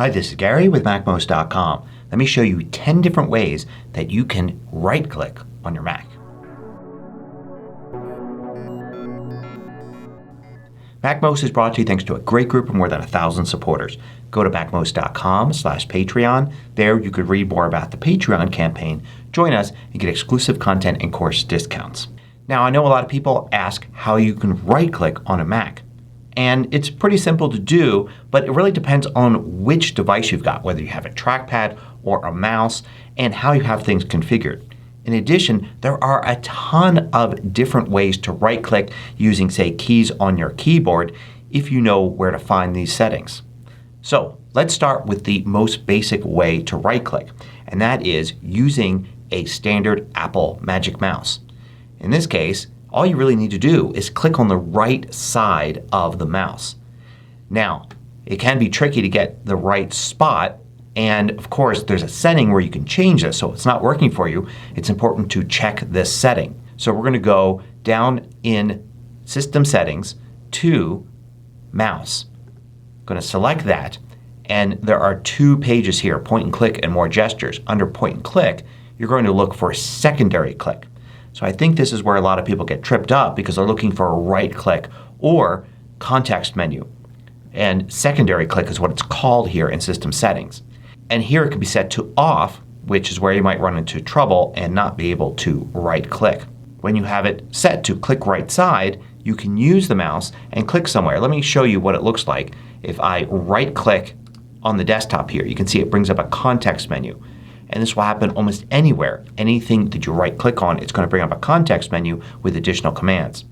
Hi, this is Gary with MACMOST.com. Let me show you 10 different ways that you can right-click on your Mac. MACMOST is brought to you thanks to a great group of more than 1,000 supporters. Go to MACMOST.com/Patreon. There you could read more about the Patreon campaign, join us, and get exclusive content and course discounts. Now, I know a lot of people ask how you can right-click on a Mac. And it's pretty simple to do, but it really depends on which device you've got, whether you have a trackpad or a mouse, and how you have things configured. In addition, there are a ton of different ways to right-click using, say, keys on your keyboard if you know where to find these settings. So let's start with the most basic way to right-click, and that is using a standard Apple Magic Mouse. In this case, all you really need to do is click on the right side of the mouse. Now, it can be tricky to get the right spot, and of course there's a setting where you can change this. So if it's not working for you, it's important to check this setting. So we're going to go down in System Settings to Mouse. I'm going to select that, and there are two pages here, Point and Click and More Gestures. Under Point and Click, you're going to look for Secondary Click. So I think this is where a lot of people get tripped up because they're looking for a right click or context menu. And secondary click is what it's called here in System Settings. And here it can be set to off, which is where you might run into trouble and not be able to right click. When you have it set to click right side, you can use the mouse and click somewhere. Let me show you what it looks like if I right click on the desktop here. You can see it brings up a context menu. And this will happen almost anywhere. Anything that you right click on, it's going to bring up a context menu with additional commands.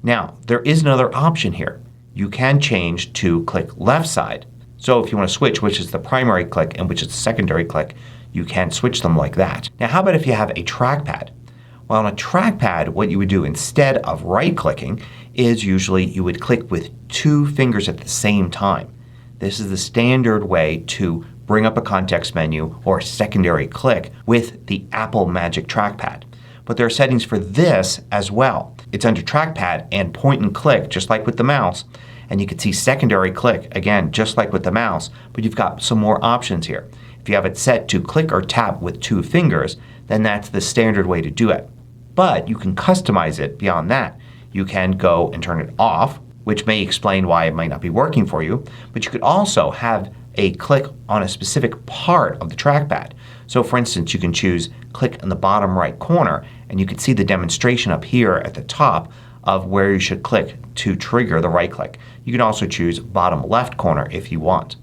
Now, there is another option here. You can change to click left side. So if you want to switch which is the primary click and which is the secondary click, you can switch them like that. Now, how about if you have a trackpad? Well, on a trackpad, what you would do instead of right clicking is usually you would click with two fingers at the same time. This is the standard way to bring up a context menu or a secondary click with the Apple Magic Trackpad. But there are settings for this as well. It's under Trackpad and Point and Click just like with the mouse, and you can see secondary click again just like with the mouse, but you've got some more options here. If you have it set to click or tap with two fingers, then that's the standard way to do it. But you can customize it beyond that. You can go and turn it off, which may explain why it might not be working for you, but you could also have a click on a specific part of the trackpad. So for instance, you can choose click in the bottom right corner, and you can see the demonstration up here at the top of where you should click to trigger the right click. You can also choose bottom left corner if you want.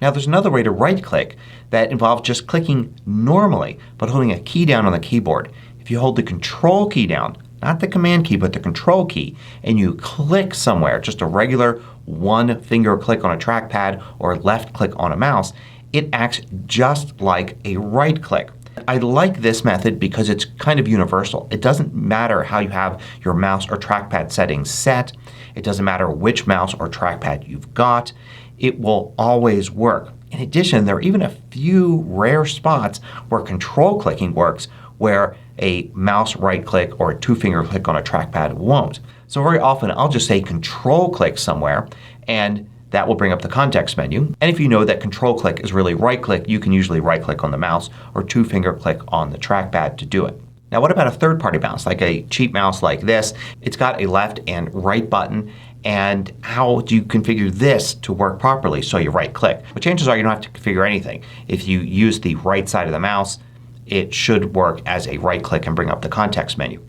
Now, there's another way to right click that involves just clicking normally but holding a key down on the keyboard. If you hold the Control key down, not the Command key but the Control key, and you click somewhere, just a regular one finger click on a trackpad or left click on a mouse, it acts just like a right click. I like this method because it's kind of universal. It doesn't matter how you have your mouse or trackpad settings set. It doesn't matter which mouse or trackpad you've got. It will always work. In addition, there are even a few rare spots where control clicking works where a mouse right click or a two finger click on a trackpad won't. So very often I'll just say Control click somewhere, and that will bring up the context menu. And if you know that Control click is really right click, you can usually right click on the mouse or two finger click on the trackpad to do it. Now, what about a third party mouse like a cheap mouse like this? It's got a left and right button. And how do you configure this to work properly? So you right click. But chances are you don't have to configure anything. If you use the right side of the mouse, it should work as a right click and bring up the context menu.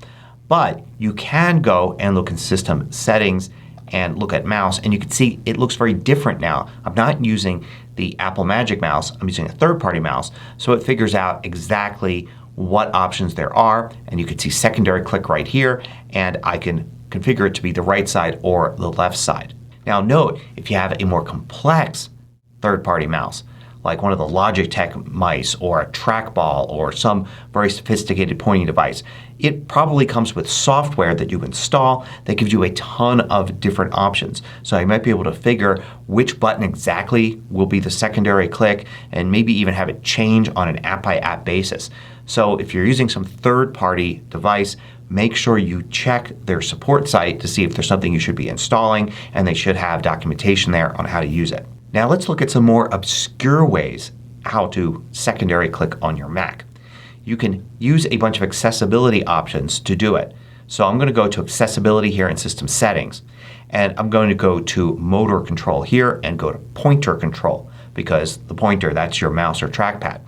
But you can go and look in System Settings and look at Mouse, and you can see it looks very different now. I'm not using the Apple Magic Mouse. I'm using a third-party mouse, so it figures out exactly what options there are, and you can see secondary click right here, and I can configure it to be the right side or the left side. Now note, if you have a more complex third-party mouse, like one of the Logitech mice or a trackball or some very sophisticated pointing device, it probably comes with software that you install that gives you a ton of different options. So you might be able to figure which button exactly will be the secondary click and maybe even have it change on an app-by-app basis. So if you're using some third-party device, make sure you check their support site to see if there's something you should be installing, and they should have documentation there on how to use it. Now let's look at some more obscure ways how to secondary click on your Mac. You can use a bunch of accessibility options to do it. So I'm going to go to accessibility here in system settings, and I'm going to go to motor control here and go to pointer control, because the pointer, that's your mouse or trackpad.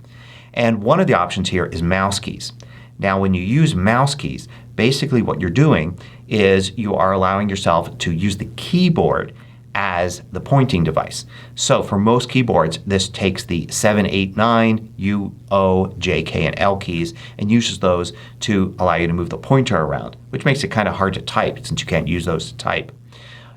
And one of the options here is mouse keys. Now when you use mouse keys, basically what you're doing is you are allowing yourself to use the keyboard as the pointing device. So for most keyboards this takes the 7, 8, 9, U, O, J, K, and L keys and uses those to allow you to move the pointer around, which makes it kind of hard to type since you can't use those to type.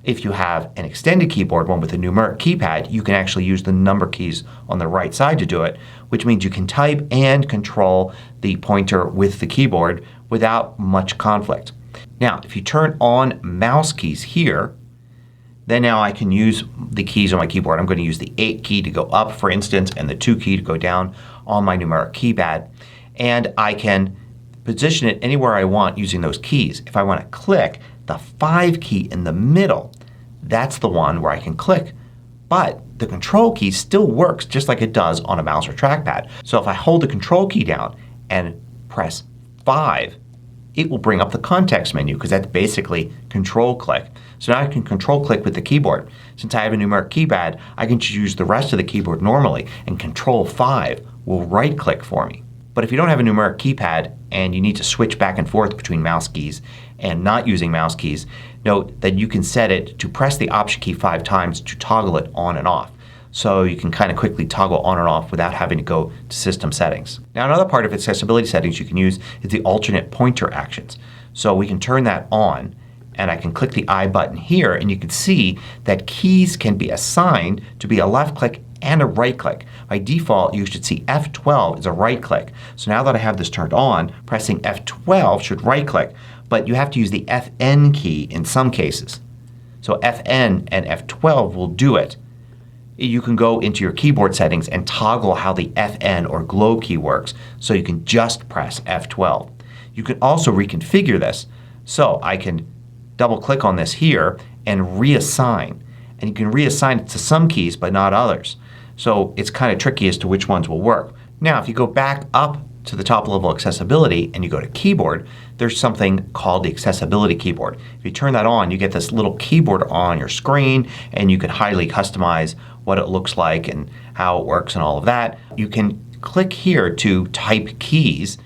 If you have an extended keyboard, one with a numeric keypad, you can actually use the number keys on the right side to do it, which means you can type and control the pointer with the keyboard without much conflict. Now if you turn on mouse keys here, then now I can use the keys on my keyboard. I'm going to use the 8 key to go up, for instance, and the 2 key to go down on my numeric keypad. And I can position it anywhere I want using those keys. If I want to click, the 5 key in the middle, that's the one where I can click. But the control key still works just like it does on a mouse or trackpad. So if I hold the control key down and press 5, it will bring up the context menu because that's basically control click. So now I can control click with the keyboard. Since I have a numeric keypad, I can use the rest of the keyboard normally, and control 5 will right click for me. But if you don't have a numeric keypad and you need to switch back and forth between mouse keys and not using mouse keys, note that you can set it to press the Option key 5 times to toggle it on and off. So you can kind of quickly toggle on and off without having to go to system settings. Now another part of accessibility settings you can use is the alternate pointer actions. So we can turn that on, and I can click the I button here, and you can see that keys can be assigned to be a left click and a right click. By default you should see F12 is a right click. So now that I have this turned on, pressing F12 should right click. But you have to use the FN key in some cases. So FN and F12 will do it. You can go into your keyboard settings and toggle how the FN or globe key works, so you can just press F12. You can also reconfigure this. So I can double click on this here and reassign. And you can reassign it to some keys but not others. So it's kind of tricky as to which ones will work. Now if you go back up to the top level accessibility and you go to keyboard, there's something called the accessibility keyboard. If you turn that on, you get this little keyboard on your screen, and you can highly customize what it looks like and how it works and all of that. You can click here to type keys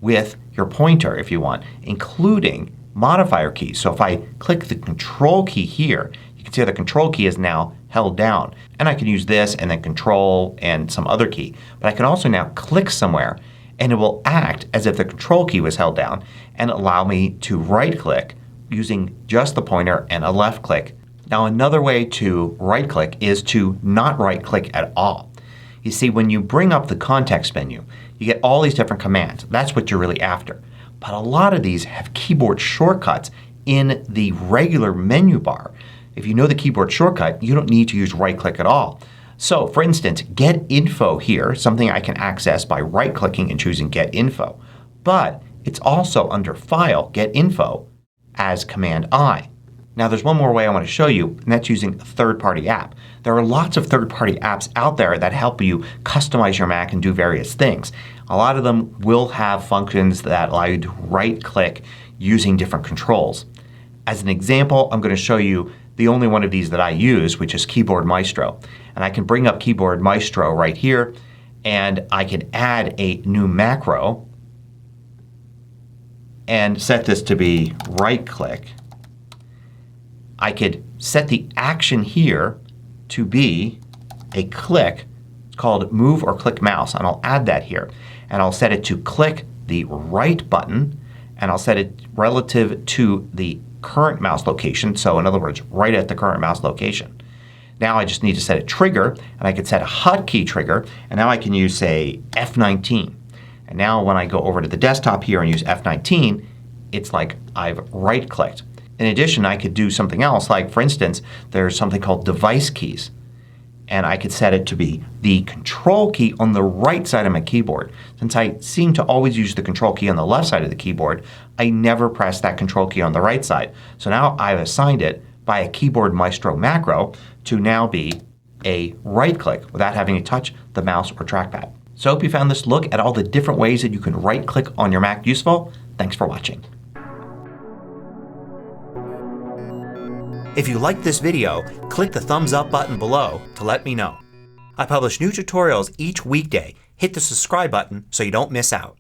with your pointer if you want, including modifier keys. So if I click the control key here, you can see the control key is now held down. And I can use this and then control and some other key. But I can also now click somewhere and it will act as if the control key was held down and allow me to right click using just the pointer and a left click. Now another way to right click is to not right click at all. You see, when you bring up the context menu, you get all these different commands. That's what you're really after. But a lot of these have keyboard shortcuts in the regular menu bar. If you know the keyboard shortcut, you don't need to use right click at all. So for instance, Get Info here, something I can access by right clicking and choosing Get Info. But it's also under File, Get Info as Command I. Now there's one more way I want to show you, and that's using a third-party app. There are lots of third-party apps out there that help you customize your Mac and do various things. A lot of them will have functions that allow you to right click using different controls. As an example, I'm going to show you the only one of these that I use, which is Keyboard Maestro. And I can bring up Keyboard Maestro right here, and I can add a new macro and set this to be right click. I could set the action here to be a click. It's called Move or Click Mouse, and I'll add that here. And I'll set it to click the right button, and I'll set it relative to the current mouse location. So in other words, right at the current mouse location. Now I just need to set a trigger, and I can set a hotkey trigger, and now I can use, say, F19. And now when I go over to the desktop here and use F19, it's like I've right clicked. In addition, I could do something else, like for instance there's something called device keys, and I could set it to be the control key on the right side of my keyboard. Since I seem to always use the control key on the left side of the keyboard, I never press that control key on the right side. So now I've assigned it by a Keyboard Maestro macro to now be a right click without having to touch the mouse or trackpad. So I hope you found this look at all the different ways that you can right click on your Mac useful. Thanks for watching. If you liked this video, click the thumbs up button below to let me know. I publish new tutorials each weekday. Hit the subscribe button so you don't miss out.